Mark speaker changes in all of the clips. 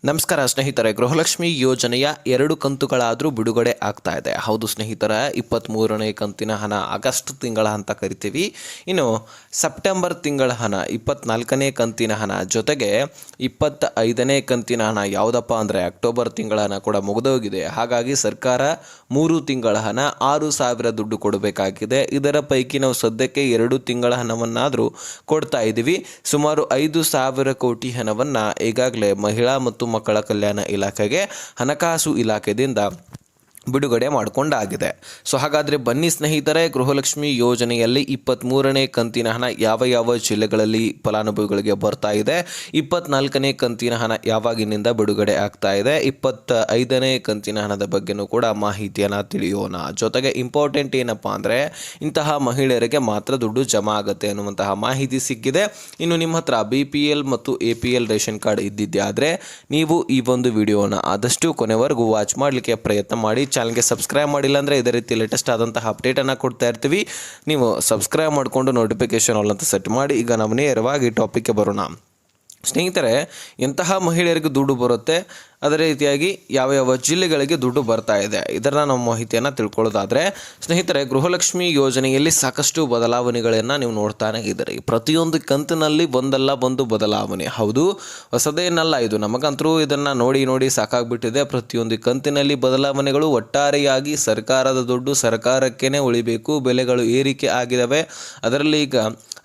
Speaker 1: ನಮಸ್ಕಾರ ಸ್ನೇಹಿತರೆ, ಗೃಹಲಕ್ಷ್ಮಿ ಯೋಜನೆಯ 2 ಕಂತುಗಳಾದರೂ ಬಿಡುಗಡೆ ಆಗ್ತಾ ಇದೆ. ಹೌದು ಸ್ನೇಹಿತರೆ, 23ನೇ ಕಂತಿನ ಹಣ ಆಗಸ್ಟ್ ತಿಂಗಳ ಅಂತ ಕರಿತೀವಿ. ಇನ್ನು ಸೆಪ್ಟೆಂಬರ್ ತಿಂಗಳ ಹಣ 24ನೇ ಕಂತಿನ ಹಣ, ಜೊತೆಗೆ 25ನೇ ಕಂತಿನ ಹಣ ಯಾವುದಪ್ಪ ಅಂದರೆ ಅಕ್ಟೋಬರ್ ತಿಂಗಳ ಹಣ ಕೂಡ ಮುಗಿದೋಗಿದೆ. ಹಾಗಾಗಿ ಸರ್ಕಾರ 3 ತಿಂಗಳ ಹಣ 6,000 ದುಡ್ಡು ಕೊಡಬೇಕಾಗಿದೆ. ಇದರ ಪೈಕಿ ನಾವು ಸದ್ಯಕ್ಕೆ 2 ತಿಂಗಳ ಹಣವನ್ನಾದರೂ ಕೊಡ್ತಾ ಇದ್ದೀವಿ. ಸುಮಾರು 5,000 ಕೋಟಿ ಹಣವನ್ನು ಈಗಾಗಲೇ ಮಹಿಳಾ ಮತ್ತು ಮಕ್ಕಳ ಕಲ್ಯಾಣ ಇಲಾಖೆಗೆ ಹಣಕಾಸು ಇಲಾಖೆಯಿಂದ ಬಿಡುಗಡೆ ಮಾಡಿಕೊಂಡಾಗಿದೆ. ಸೊ ಹಾಗಾದರೆ ಬನ್ನಿ ಸ್ನೇಹಿತರೆ, ಗೃಹಲಕ್ಷ್ಮಿ ಯೋಜನೆಯಲ್ಲಿ 23ನೇ ಕಂತಿನ ಹಣ ಯಾವ ಯಾವ ಜಿಲ್ಲೆಗಳಲ್ಲಿ ಫಲಾನುಭವಿಗಳಿಗೆ ಬರ್ತಾ ಇದೆ, 24ನೇ ಕಂತಿನ ಹಣ ಯಾವಾಗಿನಿಂದ ಬಿಡುಗಡೆ ಆಗ್ತಾ ಇದೆ, 25ನೇ ಕಂತಿನ ಹಣದ ಬಗ್ಗೆನೂ ಕೂಡ ಮಾಹಿತಿಯನ್ನು ತಿಳಿಯೋಣ. ಜೊತೆಗೆ ಇಂಪಾರ್ಟೆಂಟ್ ಏನಪ್ಪ ಅಂದರೆ ಇಂತಹ ಮಹಿಳೆಯರಿಗೆ ಮಾತ್ರ ದುಡ್ಡು ಜಮಾ ಆಗುತ್ತೆ ಅನ್ನುವಂತಹ ಮಾಹಿತಿ ಸಿಕ್ಕಿದೆ. ಇನ್ನು ನಿಮ್ಮ ಹತ್ರ BPL ಮತ್ತು APL ರೇಷನ್ ಕಾರ್ಡ್ ಇದ್ದಿದ್ದೆ ಆದರೆ ನೀವು ಈ ಒಂದು ವಿಡಿಯೋನ ಆದಷ್ಟು ಕೊನೆವರೆಗೂ ವಾಚ್ ಮಾಡಲಿಕ್ಕೆ ಪ್ರಯತ್ನ ಮಾಡಿ. ಚಾನಲ್ಗೆ ಸಬ್ಸ್ಕ್ರೈಬ್ ಮಾಡಿಲ್ಲ ಅಂದರೆ ಇದೇ ರೀತಿ ಲೇಟೆಸ್ಟ್ ಆದಂತಹ ಅಪ್ಡೇಟನ್ನು ಕೊಡ್ತಾ ಇರ್ತೀವಿ. ನೀವು ಸಬ್ಸ್ಕ್ರೈಬ್ ಮಾಡಿಕೊಂಡು ನೋಟಿಫಿಕೇಷನ್ ಆಲ್ ಅಂತ ಸೆಟ್ ಮಾಡಿ. ಈಗ ನಾವು ನೇರವಾಗಿ ಟಾಪಿಕ್ಗೆ ಬರೋಣ. ಸ್ನೇಹಿತರೆ, ಎಂತಹ ಮಹಿಳೆಯರಿಗೆ ದುಡ್ಡು ಬರುತ್ತೆ, ಅದೇ ರೀತಿಯಾಗಿ ಯಾವ ಯಾವ ಜಿಲ್ಲೆಗಳಿಗೆ ದುಡ್ಡು ಬರ್ತಾ ಇದೆ, ಇದರ ನಾವು ಮಾಹಿತಿಯನ್ನು ತಿಳ್ಕೊಳ್ಳೋದಾದರೆ ಸ್ನೇಹಿತರೆ, ಗೃಹಲಕ್ಷ್ಮಿ ಯೋಜನೆಯಲ್ಲಿ ಸಾಕಷ್ಟು ಬದಲಾವಣೆಗಳನ್ನು ನೀವು ನೋಡ್ತಾನೆ ಇದ್ದೀರಿ. ಪ್ರತಿಯೊಂದು ಕಂತಿನಲ್ಲಿ ಒಂದಲ್ಲ ಒಂದು ಬದಲಾವಣೆ. ಹೌದು, ಹೊಸದೇನಲ್ಲ ಇದು, ನಮಗಂತರೂ ಇದನ್ನು ನೋಡಿ ನೋಡಿ ಸಾಕಾಗ್ಬಿಟ್ಟಿದೆ. ಪ್ರತಿಯೊಂದು ಕಂತಿನಲ್ಲಿ ಬದಲಾವಣೆಗಳು. ಒಟ್ಟಾರೆಯಾಗಿ ಸರ್ಕಾರದ ದುಡ್ಡು ಸರ್ಕಾರಕ್ಕೇ ಉಳಿಬೇಕು. ಬೆಲೆಗಳು ಏರಿಕೆ ಆಗಿದ್ದಾವೆ. ಅದರಲ್ಲಿ ಈಗ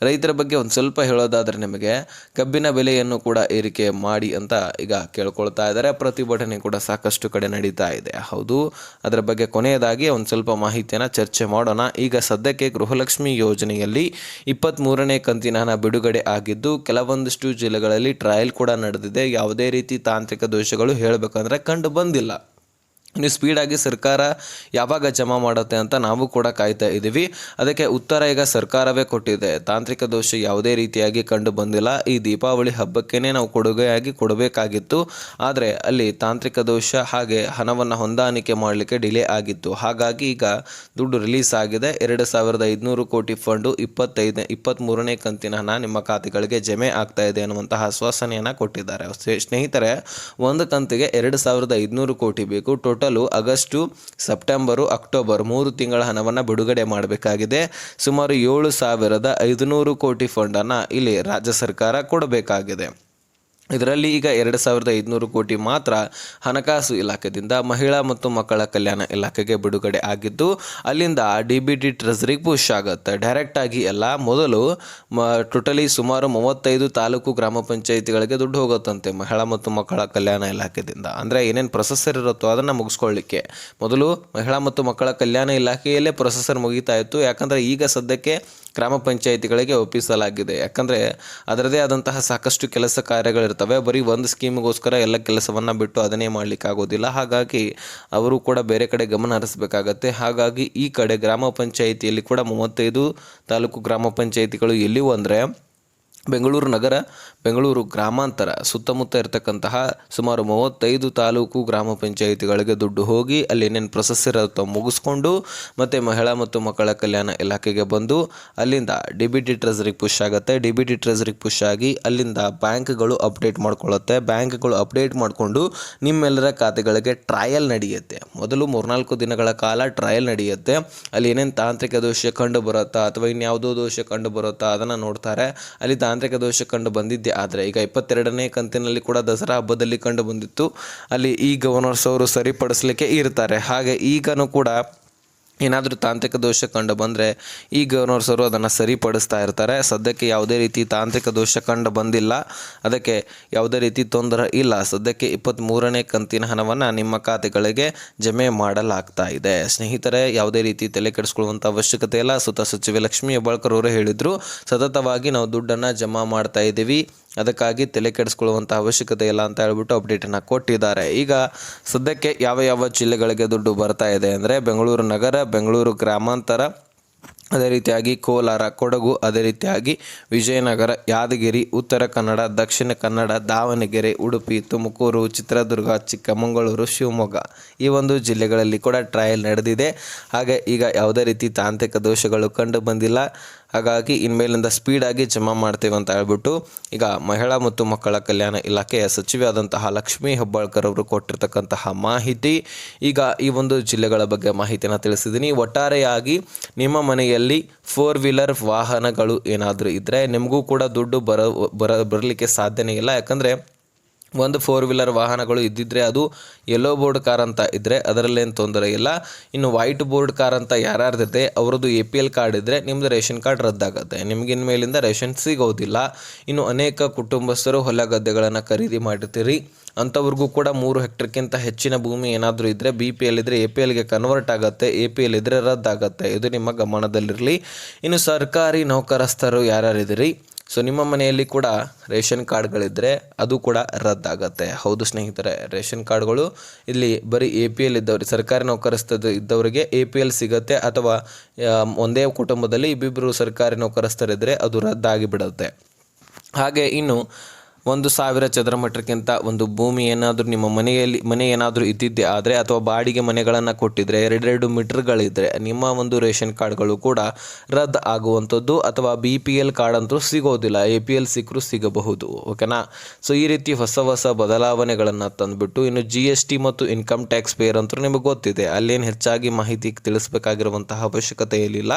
Speaker 1: ರೈತರ ಬಗ್ಗೆ ಒಂದು ಸ್ವಲ್ಪ ಹೇಳೋದಾದರೆ ನಿಮಗೆ ಕಬ್ಬಿನ ಬೆಲೆಯನ್ನು ಕೂಡ ಏರಿಕೆ ಮಾಡಿ ಅಂತ ಈಗ ಕೇಳ್ಕೊಳ್ತಾ ಇದ್ದಾರೆ. ಪ್ರತಿಭಟನೆ ಕೂಡ ಸಾಕಷ್ಟು ಕಡೆ ನಡೀತಾ ಇದೆ. ಹೌದು, ಅದರ ಬಗ್ಗೆ ಕೊನೆಯದಾಗಿ ಒಂದು ಸ್ವಲ್ಪ ಮಾಹಿತಿಯನ್ನು ಚರ್ಚೆ ಮಾಡೋಣ. ಈಗ ಸದ್ಯಕ್ಕೆ ಗೃಹಲಕ್ಷ್ಮಿ ಯೋಜನೆಯಲ್ಲಿ 23ನೇ ಕಂತಿನ ಹಣ ಬಿಡುಗಡೆ ಆಗಿದ್ದು ಕೆಲವೊಂದಿಷ್ಟು ಜಿಲ್ಲೆಗಳಲ್ಲಿ ಟ್ರಯಲ್ ಕೂಡ ನಡೆದಿದೆ. ಯಾವುದೇ ರೀತಿ ತಾಂತ್ರಿಕ ದೋಷಗಳು ಹೇಳಬೇಕಂದ್ರೆ ಕಂಡು ಬಂದಿಲ್ಲ. ನೀವು ಸ್ಪೀಡಾಗಿ ಸರ್ಕಾರ ಯಾವಾಗ ಜಮಾ ಮಾಡುತ್ತೆ ಅಂತ ನಾವು ಕೂಡ ಕಾಯ್ತಾ ಇದ್ದೀವಿ. ಅದಕ್ಕೆ ಉತ್ತರ ಈಗ ಸರ್ಕಾರವೇ ಕೊಟ್ಟಿದೆ. ತಾಂತ್ರಿಕ ದೋಷ ಯಾವುದೇ ರೀತಿಯಾಗಿ ಕಂಡು ಬಂದಿಲ್ಲ. ಈ ದೀಪಾವಳಿ ಹಬ್ಬಕ್ಕೇ ನಾವು ಕೊಡುಗೆಯಾಗಿ ಕೊಡಬೇಕಾಗಿತ್ತು, ಆದರೆ ಅಲ್ಲಿ ತಾಂತ್ರಿಕ ದೋಷ ಹಾಗೆ ಹಣವನ್ನು ಹೊಂದಾಣಿಕೆ ಮಾಡಲಿಕ್ಕೆ ಡಿಲೇ ಆಗಿತ್ತು. ಹಾಗಾಗಿ ಈಗ ದುಡ್ಡು ರಿಲೀಸ್ ಆಗಿದೆ. 2,500 ಕೋಟಿ ಫಂಡು 23ನೇ ಕಂತಿನ ಹಣ ನಿಮ್ಮ ಖಾತೆಗಳಿಗೆ ಜಮೆ ಆಗ್ತಾ ಇದೆ ಅನ್ನುವಂತಹ ಆಶ್ವಾಸನೆಯನ್ನು ಕೊಟ್ಟಿದ್ದಾರೆ. ಸ್ನೇಹಿತರೆ, ಒಂದು ಕಂತಿಗೆ 2,500 ಕೋಟಿ ಬೇಕು. ಟೋಟಲು ಆಗಸ್ಟು, ಸೆಪ್ಟೆಂಬರು, ಅಕ್ಟೋಬರ್ 3 ತಿಂಗಳ ಹಣವನ್ನು ಬಿಡುಗಡೆ ಮಾಡಬೇಕಾಗಿದೆ. ಸುಮಾರು 7,500 ಕೋಟಿ ಫಂಡನ್ನು ಇಲ್ಲಿ ರಾಜ್ಯ ಸರ್ಕಾರ ಕೊಡಬೇಕಾಗಿದೆ. ಇದರಲ್ಲಿ ಈಗ 2,500 ಕೋಟಿ ಮಾತ್ರ ಹಣಕಾಸು ಇಲಾಖೆಯಿಂದ ಮಹಿಳಾ ಮತ್ತು ಮಕ್ಕಳ ಕಲ್ಯಾಣ ಇಲಾಖೆಗೆ ಬಿಡುಗಡೆ ಆಗಿದ್ದು ಅಲ್ಲಿಂದ DBT ಟ್ರೆಸರಿಗೆ ಪುಷ್ ಆಗುತ್ತೆ ಡೈರೆಕ್ಟಾಗಿ. ಎಲ್ಲ ಮೊದಲು ಟೋಟಲಿ ಸುಮಾರು 35 ತಾಲೂಕು ಗ್ರಾಮ ಪಂಚಾಯಿತಿಗಳಿಗೆ ದುಡ್ಡು ಹೋಗುತ್ತಂತೆ ಮಹಿಳಾ ಮತ್ತು ಮಕ್ಕಳ ಕಲ್ಯಾಣ ಇಲಾಖೆಯಿಂದ. ಅಂದರೆ ಏನೇನು ಪ್ರೊಸೆಸರ್ ಇರುತ್ತೋ ಅದನ್ನು ಮುಗಿಸ್ಕೊಳ್ಳಿಕ್ಕೆ ಮೊದಲು ಮಹಿಳಾ ಮತ್ತು ಮಕ್ಕಳ ಕಲ್ಯಾಣ ಇಲಾಖೆಯಲ್ಲೇ ಪ್ರೊಸೆಸರ್ ಮುಗಿತಾ ಇತ್ತು. ಯಾಕಂದರೆ ಈಗ ಸದ್ಯಕ್ಕೆ ಗ್ರಾಮ ಪಂಚಾಯಿತಿಗಳಿಗೆ ಒಪ್ಪಿಸಲಾಗಿದೆ. ಯಾಕಂದರೆ ಅದರದೇ ಆದಂತಹ ಸಾಕಷ್ಟು ಕೆಲಸ ಕಾರ್ಯಗಳಿರ್ತವೆ. ಬರೀ ಒಂದು ಸ್ಕೀಮಿಗೋಸ್ಕರ ಎಲ್ಲ ಕೆಲಸವನ್ನು ಬಿಟ್ಟು ಅದನ್ನೇ ಮಾಡಲಿಕ್ಕಾಗೋದಿಲ್ಲ. ಹಾಗಾಗಿ ಅವರು ಕೂಡ ಬೇರೆ ಕಡೆ ಗಮನ ಹರಿಸಬೇಕಾಗತ್ತೆ. ಹಾಗಾಗಿ ಈ ಕಡೆ ಗ್ರಾಮ ಪಂಚಾಯಿತಿಯಲ್ಲಿ ಕೂಡ 35 ತಾಲೂಕು ಗ್ರಾಮ ಪಂಚಾಯಿತಿಗಳು ಎಲ್ಲಿವು ಅಂದರೆ ಬೆಂಗಳೂರು ನಗರ, ಬೆಂಗಳೂರು ಗ್ರಾಮಾಂತರ ಸುತ್ತಮುತ್ತ ಇರತಕ್ಕಂತಹ ಸುಮಾರು 35 ತಾಲೂಕು ಗ್ರಾಮ ಪಂಚಾಯಿತಿಗಳಿಗೆ ದುಡ್ಡು ಹೋಗಿ ಅಲ್ಲಿ ಏನೇನು ಪ್ರೊಸೆಸರ್ ಇರುತ್ತೋ ಮುಗಿಸ್ಕೊಂಡು ಮತ್ತೆ ಮಹಿಳಾ ಮತ್ತು ಮಕ್ಕಳ ಕಲ್ಯಾಣ ಇಲಾಖೆಗೆ ಬಂದು ಅಲ್ಲಿಂದ DBT ಟ್ರೆಸರಿಗೆ ಪುಷ್ ಆಗುತ್ತೆ. DBT ಟ್ರೆಸರಿಗೆ ಪುಷ್ ಆಗಿ ಅಲ್ಲಿಂದ ಬ್ಯಾಂಕ್ಗಳು ಅಪ್ಡೇಟ್ ಮಾಡ್ಕೊಳ್ಳುತ್ತೆ. ಬ್ಯಾಂಕ್ಗಳು ಅಪ್ಡೇಟ್ ಮಾಡಿಕೊಂಡು ನಿಮ್ಮೆಲ್ಲರ ಖಾತೆಗಳಿಗೆ ಟ್ರಯಲ್ ನಡೆಯುತ್ತೆ. ಮೊದಲು 3-4 ದಿನಗಳ ಕಾಲ ಟ್ರಯಲ್ ನಡೆಯುತ್ತೆ. ಅಲ್ಲಿ ಏನೇನು ತಾಂತ್ರಿಕ ದೋಷ ಕಂಡು ಬರುತ್ತಾ ಅಥವಾ ಇನ್ಯಾವುದೋ ದೋಷ ಕಂಡು ಬರುತ್ತಾ ಅದನ್ನು ನೋಡ್ತಾರೆ. ಅಲ್ಲಿ ತಾಂತ್ರಿಕ ದೋಷ ಕಂಡು ಬಂದಿದ್ದೆ ಆದರೆ ಈಗ 22ನೇ ಕಂತಿನಲ್ಲಿ ಕೂಡ ದಸರಾ ಹಬ್ಬದಲ್ಲಿ ಕಂಡು ಬಂದಿತ್ತು. ಅಲ್ಲಿ ಈ ಗವರ್ನರ್ಸ್ ಅವರು ಸರಿಪಡಿಸಲಿಕ್ಕೆ ಇರ್ತಾರೆ. ಹಾಗೆ ಈಗನೂ ಕೂಡ ಏನಾದರೂ ತಾಂತ್ರಿಕ ದೋಷ ಕಂಡು ಬಂದರೆ ಈ ಗವರ್ನರ್ಸ್ ಅವರು ಅದನ್ನು ಸರಿಪಡಿಸ್ತಾ ಇರ್ತಾರೆ. ಸದ್ಯಕ್ಕೆ ಯಾವುದೇ ರೀತಿ ತಾಂತ್ರಿಕ ದೋಷ ಕಂಡು ಬಂದಿಲ್ಲ. ಅದಕ್ಕೆ ಯಾವುದೇ ರೀತಿ ತೊಂದರೆ ಇಲ್ಲ. ಸದ್ಯಕ್ಕೆ 23ನೇ ಕಂತಿನ ಹಣವನ್ನು ನಿಮ್ಮ ಖಾತೆಗಳಿಗೆ ಜಮೆ ಮಾಡಲಾಗ್ತಾ ಇದೆ. ಸ್ನೇಹಿತರೆ, ಯಾವುದೇ ರೀತಿ ತಲೆ ಕೆಡಿಸ್ಕೊಳ್ಳುವಂಥ ಅವಶ್ಯಕತೆ ಇಲ್ಲ. ಸಚಿವೆ ಲಕ್ಷ್ಮೀ ಹೆಬ್ಬಾಳ್ಕರ್ ಅವರು ಹೇಳಿದರು, ಸತತವಾಗಿ ನಾವು ದುಡ್ಡನ್ನು ಜಮಾ ಮಾಡ್ತಾ ಇದ್ದೀವಿ, ಅದಕ್ಕಾಗಿ ತಲೆ ಕೆಡಿಸ್ಕೊಳ್ಳುವಂಥ ಅವಶ್ಯಕತೆ ಇಲ್ಲ ಅಂತ ಹೇಳ್ಬಿಟ್ಟು ಅಪ್ಡೇಟನ್ನು ಕೊಟ್ಟಿದ್ದಾರೆ. ಈಗ ಸದ್ಯಕ್ಕೆ ಯಾವ ಯಾವ ಜಿಲ್ಲೆಗಳಿಗೆ ದುಡ್ಡು ಬರ್ತಾ ಇದೆ ಅಂದರೆ ಬೆಂಗಳೂರು ನಗರ, ಬೆಂಗಳೂರು ಗ್ರಾಮಾಂತರ, ಅದೇ ರೀತಿಯಾಗಿ ಕೋಲಾರ, ಕೊಡಗು, ಅದೇ ರೀತಿಯಾಗಿ ವಿಜಯನಗರ, ಯಾದಗಿರಿ, ಉತ್ತರ ಕನ್ನಡ, ದಕ್ಷಿಣ ಕನ್ನಡ, ದಾವಣಗೆರೆ, ಉಡುಪಿ, ತುಮಕೂರು, ಚಿತ್ರದುರ್ಗ, ಚಿಕ್ಕಮಗಳೂರು, ಶಿವಮೊಗ್ಗ ಈ ಒಂದು ಜಿಲ್ಲೆಗಳಲ್ಲಿ ಕೂಡ ಟ್ರಯಲ್ ನಡೆದಿದೆ. ಹಾಗೆ ಈಗ ಯಾವುದೇ ರೀತಿ ತಾಂತ್ರಿಕ ದೋಷಗಳು ಕಂಡು ಬಂದಿಲ್ಲ. ಹಾಗಾಗಿ ಇನ್ಮೇಲಿಂದ ಸ್ಪೀಡಾಗಿ ಜಮಾ ಮಾಡ್ತೇವೆ ಅಂತ ಹೇಳ್ಬಿಟ್ಟು ಈಗ ಮಹಿಳಾ ಮತ್ತು ಮಕ್ಕಳ ಕಲ್ಯಾಣ ಇಲಾಖೆಯ ಸಚಿವೆ ಆದಂತಹ ಲಕ್ಷ್ಮೀ ಹೆಬ್ಬಾಳ್ಕರ್ ಅವರು ಕೊಟ್ಟಿರ್ತಕ್ಕಂತಹ ಮಾಹಿತಿ. ಈಗ ಈ ಒಂದು ಜಿಲ್ಲೆಗಳ ಬಗ್ಗೆ ಮಾಹಿತಿಯನ್ನು ತಿಳಿಸಿದ್ದೀನಿ. ಒಟ್ಟಾರೆಯಾಗಿ ನಿಮ್ಮ ಮನೆಯಲ್ಲಿ 4-ವೀಲರ್ ವಾಹನಗಳು ಏನಾದರೂ ಇದ್ದರೆ ನಿಮಗೂ ಕೂಡ ದುಡ್ಡು ಬರಲಿಕ್ಕೆ ಸಾಧ್ಯನೇ ಇಲ್ಲ. ಯಾಕಂದರೆ ಒಂದು 4-ವೀಲರ್ ವಾಹನಗಳು ಇದ್ದಿದ್ದರೆ ಅದು ಯೆಲ್ಲೋ ಬೋರ್ಡ್ ಕಾರ್ ಅಂತ ಇದ್ದರೆ ಅದರಲ್ಲೇನು ತೊಂದರೆ ಇಲ್ಲ. ಇನ್ನು ವೈಟ್ ಬೋರ್ಡ್ ಕಾರ್ ಅಂತ ಯಾರ್ಯಾರ್ದಿದೆ ಅವರದ್ದು APL ಕಾರ್ಡ್ ಇದ್ದರೆ ನಿಮ್ಮದು ರೇಷನ್ ಕಾರ್ಡ್ ರದ್ದಾಗುತ್ತೆ. ನಿಮಗಿನ ಮೇಲಿಂದ ರೇಷನ್ ಸಿಗೋದಿಲ್ಲ. ಇನ್ನು ಅನೇಕ ಕುಟುಂಬಸ್ಥರು ಹೊಲ ಗದ್ದೆಗಳನ್ನು ಖರೀದಿ ಮಾಡಿರ್ತೀರಿ, ಅಂಥವ್ರಿಗೂ ಕೂಡ 3 ಹೆಕ್ಟರ್ಗಿಂತ ಹೆಚ್ಚಿನ ಭೂಮಿ ಏನಾದರೂ ಇದ್ದರೆ BPL ಇದ್ದರೆ APLಗೆ ಕನ್ವರ್ಟ್ ಆಗುತ್ತೆ, APL ಇದ್ದರೆ ರದ್ದಾಗುತ್ತೆ. ಇದು ನಿಮ್ಮ ಗಮನದಲ್ಲಿರಲಿ. ಇನ್ನು ಸರ್ಕಾರಿ ನೌಕರಸ್ಥರು ಯಾರ್ಯಾರಿದ್ದೀರಿ, ಸೊ ನಿಮ್ಮ ಮನೆಯಲ್ಲಿ ಕೂಡ ರೇಷನ್ ಕಾರ್ಡ್ಗಳಿದ್ದರೆ ಅದು ಕೂಡ ರದ್ದಾಗತ್ತೆ. ಹೌದು ಸ್ನೇಹಿತರೆ, ರೇಷನ್ ಕಾರ್ಡ್ಗಳು ಇಲ್ಲಿ ಬರೀ APL ಇದ್ದವ್ರಿಗೆ, ಸರ್ಕಾರಿ ನೌಕರಸ್ಥರು ಇದ್ದವರಿಗೆ APL ಸಿಗುತ್ತೆ, ಅಥವಾ ಒಂದೇ ಕುಟುಂಬದಲ್ಲಿ ಇಬ್ಬಿಬ್ಬರು ಸರ್ಕಾರಿ ನೌಕರಸ್ಥರಿದ್ದರೆ ಅದು ರದ್ದಾಗಿ ಬಿಡುತ್ತೆ. ಹಾಗೆ ಇನ್ನು 1,000 ಚದರ ಮೀಟರ್ಗಿಂತ ಒಂದು ಭೂಮಿ ಏನಾದರೂ ನಿಮ್ಮ ಮನೆ ಏನಾದರೂ ಇದ್ದಿದ್ದೆ ಆದರೆ, ಅಥವಾ ಬಾಡಿಗೆ ಮನೆಗಳನ್ನು ಕೊಟ್ಟಿದ್ದರೆ 2 ಮೀಟರ್ಗಳಿದ್ದರೆ ನಿಮ್ಮ ಒಂದು ರೇಷನ್ ಕಾರ್ಡ್ಗಳು ಕೂಡ ರದ್ದು ಆಗುವಂಥದ್ದು, ಅಥವಾ BPL ಕಾರ್ಡ್ ಅಂತೂ ಸಿಗೋದಿಲ್ಲ, APL ಸಿಕ್ಕರೂ ಸಿಗಬಹುದು. ಓಕೆನಾ. ಸೊ ಈ ರೀತಿ ಹೊಸ ಬದಲಾವಣೆಗಳನ್ನು ತಂದುಬಿಟ್ಟು, ಇನ್ನು GST ಮತ್ತು ಇನ್ಕಮ್ ಟ್ಯಾಕ್ಸ್ ಪೇಯರ್ ಅಂತೂ ನಿಮಗೆ ಗೊತ್ತಿದೆ, ಅಲ್ಲೇನು ಹೆಚ್ಚಾಗಿ ಮಾಹಿತಿ ತಿಳಿಸಬೇಕಾಗಿರುವಂತಹ ಅವಶ್ಯಕತೆ ಇಲ್ಲ.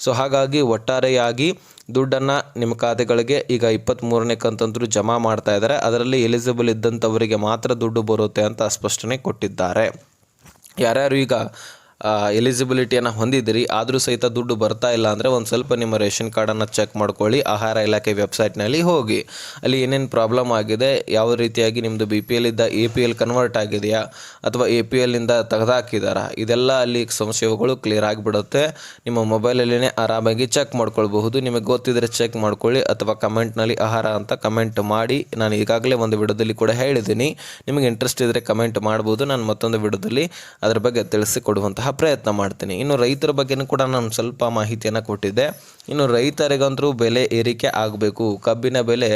Speaker 1: ಸೊ ಹಾಗಾಗಿ ಒಟ್ಟಾರೆಯಾಗಿ ದುಡ್ಡನ್ನು ನಿಮ್ಮ ಖಾತೆಗಳಿಗೆ ಈಗ 23ನೇ ಕಂತಂತರೂ ಜಮಾ ಮಾಡ್ತಾ ಇದ್ದಾರೆ. ಅದರಲ್ಲಿ ಎಲಿಜಿಬಲ್ ಇದ್ದಂಥವರಿಗೆ ಮಾತ್ರ ದುಡ್ಡು ಬರುತ್ತೆ ಅಂತ ಸ್ಪಷ್ಟನೆ ಕೊಟ್ಟಿದ್ದಾರೆ. ಯಾರ್ಯಾರು ಈಗ ಎಲಿಜಿಬಿಲಿಟಿಯನ್ನು ಹೊಂದಿದ್ದೀರಿ ಆದರೂ ಸಹಿತ ದುಡ್ಡು ಬರ್ತಾ ಇಲ್ಲ ಅಂದರೆ ಒಂದು ಸ್ವಲ್ಪ ನಿಮ್ಮ ರೇಷನ್ ಕಾರ್ಡನ್ನು ಚೆಕ್ ಮಾಡ್ಕೊಳ್ಳಿ. ಆಹಾರ ಇಲಾಖೆ ವೆಬ್ಸೈಟ್ನಲ್ಲಿ ಹೋಗಿ ಅಲ್ಲಿ ಏನೇನು ಪ್ರಾಬ್ಲಮ್ ಆಗಿದೆ, ಯಾವ ರೀತಿಯಾಗಿ ನಿಮ್ಮದು BPL ಇದ್ದ APL ಕನ್ವರ್ಟ್ ಆಗಿದೆಯಾ ಅಥವಾ APLನಿಂದ ತೆಗೆದಾಕಿದಾರಾ, ಇದೆಲ್ಲ ಅಲ್ಲಿ ಸಂಶಯಗಳು ಕ್ಲಿಯರ್ ಆಗಿಬಿಡುತ್ತೆ. ನಿಮ್ಮ ಮೊಬೈಲಲ್ಲೇ ಆರಾಮಾಗಿ ಚೆಕ್ ಮಾಡ್ಕೊಳ್ಬಹುದು. ನಿಮಗೆ ಗೊತ್ತಿದ್ದರೆ ಚೆಕ್ ಮಾಡ್ಕೊಳ್ಳಿ, ಅಥವಾ ಕಮೆಂಟ್ನಲ್ಲಿ ಆಹಾರ ಅಂತ ಕಮೆಂಟ್ ಮಾಡಿ. ನಾನು ಈಗಾಗಲೇ ಒಂದು ವಿಡಿಯೋದಲ್ಲಿ ಕೂಡ ಹೇಳಿದ್ದೀನಿ, ನಿಮಗೆ ಇಂಟ್ರೆಸ್ಟ್ ಇದ್ದರೆ ಕಮೆಂಟ್ ಮಾಡ್ಬೋದು. ನಾನು ಮತ್ತೊಂದು ವಿಡಿಯೋದಲ್ಲಿ ಅದರ ಬಗ್ಗೆ ತಿಳಿಸಿಕೊಡುವಂತಹ ಪ್ರಯತ್ನ ಮಾಡ್ತೀನಿ. ಇನ್ನು ರೈತರ ಬಗ್ಗೆನೂ ಕೂಡ ನಾನು ಸ್ವಲ್ಪ ಮಾಹಿತಿಯನ್ನು ಕೊಟ್ಟಿದ್ದೆ. ಇನ್ನು ರೈತರಿಗಂತರೂ ಬೆಲೆ ಏರಿಕೆ ಆಗಬೇಕು. ಕಬ್ಬಿನ ಬೆಲೆ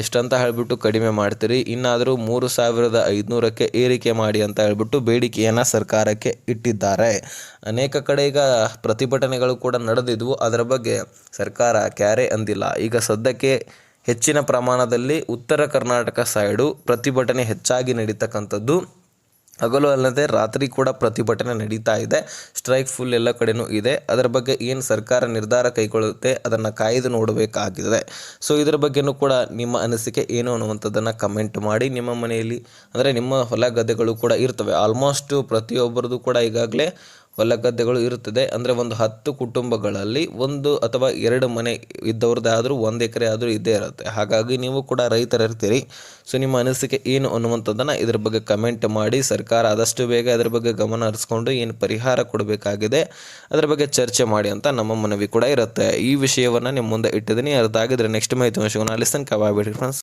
Speaker 1: ಎಷ್ಟಂತ ಹೇಳಿಬಿಟ್ಟು ಕಡಿಮೆ ಮಾಡ್ತೀರಿ, ಇನ್ನಾದರೂ 3,500ಕ್ಕೆ ಏರಿಕೆ ಮಾಡಿ ಅಂತ ಹೇಳ್ಬಿಟ್ಟು ಬೇಡಿಕೆಯನ್ನು ಸರ್ಕಾರಕ್ಕೆ ಇಟ್ಟಿದ್ದಾರೆ. ಅನೇಕ ಕಡೆ ಈಗ ಪ್ರತಿಭಟನೆಗಳು ಕೂಡ ನಡೆದಿದ್ವು, ಅದರ ಬಗ್ಗೆ ಸರ್ಕಾರ ಕ್ಯಾರೆ ಅಂದಿಲ್ಲ. ಈಗ ಸದ್ಯಕ್ಕೆ ಹೆಚ್ಚಿನ ಪ್ರಮಾಣದಲ್ಲಿ ಉತ್ತರ ಕರ್ನಾಟಕ ಸೈಡು ಪ್ರತಿಭಟನೆ ಹೆಚ್ಚಾಗಿ ನಡೀತಕ್ಕಂಥದ್ದು. ಹಗಲು ಅಲ್ಲದೆ ರಾತ್ರಿ ಕೂಡ ಪ್ರತಿಭಟನೆ ನಡೀತಾ ಇದೆ. ಸ್ಟ್ರೈಕ್ ಫುಲ್ ಎಲ್ಲ ಕಡೆನೂ ಇದೆ. ಅದರ ಬಗ್ಗೆ ಏನು ಸರ್ಕಾರ ನಿರ್ಧಾರ ಕೈಗೊಳ್ಳುತ್ತೆ ಅದನ್ನು ಕಾಯ್ದು ನೋಡಬೇಕಾಗಿದೆ. ಸೊ ಇದರ ಬಗ್ಗೆನೂ ಕೂಡ ನಿಮ್ಮ ಅನಿಸಿಕೆ ಏನು ಅನ್ನುವಂಥದ್ದನ್ನು ಕಮೆಂಟ್ ಮಾಡಿ. ನಿಮ್ಮ ಮನೆಯಲ್ಲಿ ಅಂದರೆ ನಿಮ್ಮ ಹೊಲ ಗದ್ದೆಗಳು ಕೂಡ ಇರ್ತವೆ, ಆಲ್ಮೋಸ್ಟ್ ಪ್ರತಿಯೊಬ್ಬರದು ಕೂಡ ಈಗಾಗಲೇ ಹೊಲ ಗದ್ದೆಗಳು ಇರುತ್ತದೆ. ಅಂದರೆ ಒಂದು 10 ಕುಟುಂಬಗಳಲ್ಲಿ 1 ಅಥವಾ 2 ಮನೆ ಇದ್ದವ್ರದ್ದಾದರೂ 1 ಎಕರೆ ಆದರೂ ಇದ್ದೇ ಇರುತ್ತೆ. ಹಾಗಾಗಿ ನೀವು ಕೂಡ ರೈತರಿರ್ತೀರಿ. ಸೊ ನಿಮ್ಮ ಅನಿಸಿಕೆ ಏನು ಅನ್ನುವಂಥದ್ದನ್ನು ಇದರ ಬಗ್ಗೆ ಕಮೆಂಟ್ ಮಾಡಿ. ಸರ್ಕಾರ ಆದಷ್ಟು ಬೇಗ ಅದರ ಬಗ್ಗೆ ಗಮನ ಹರಿಸ್ಕೊಂಡು ಏನು ಪರಿಹಾರ ಕೊಡಬೇಕಾಗಿದೆ ಅದರ ಬಗ್ಗೆ ಚರ್ಚೆ ಮಾಡಿ ಅಂತ ನಮ್ಮ ಮನವಿ ಕೂಡ ಇರುತ್ತೆ. ಈ ವಿಷಯವನ್ನು ನಿಮ್ಮ ಮುಂದೆ ಇಟ್ಟಿದ್ದೀನಿ. ಅರ್ಥ ಆಗಿದ್ರೆ ನೆಕ್ಸ್ಟ್ ಮಾಹಿತಿ ವಿಷಯವನ್ನು ಲಿಸನ್ ಕವಾಬಿಡಿ ಫ್ರೆಂಡ್ಸ್.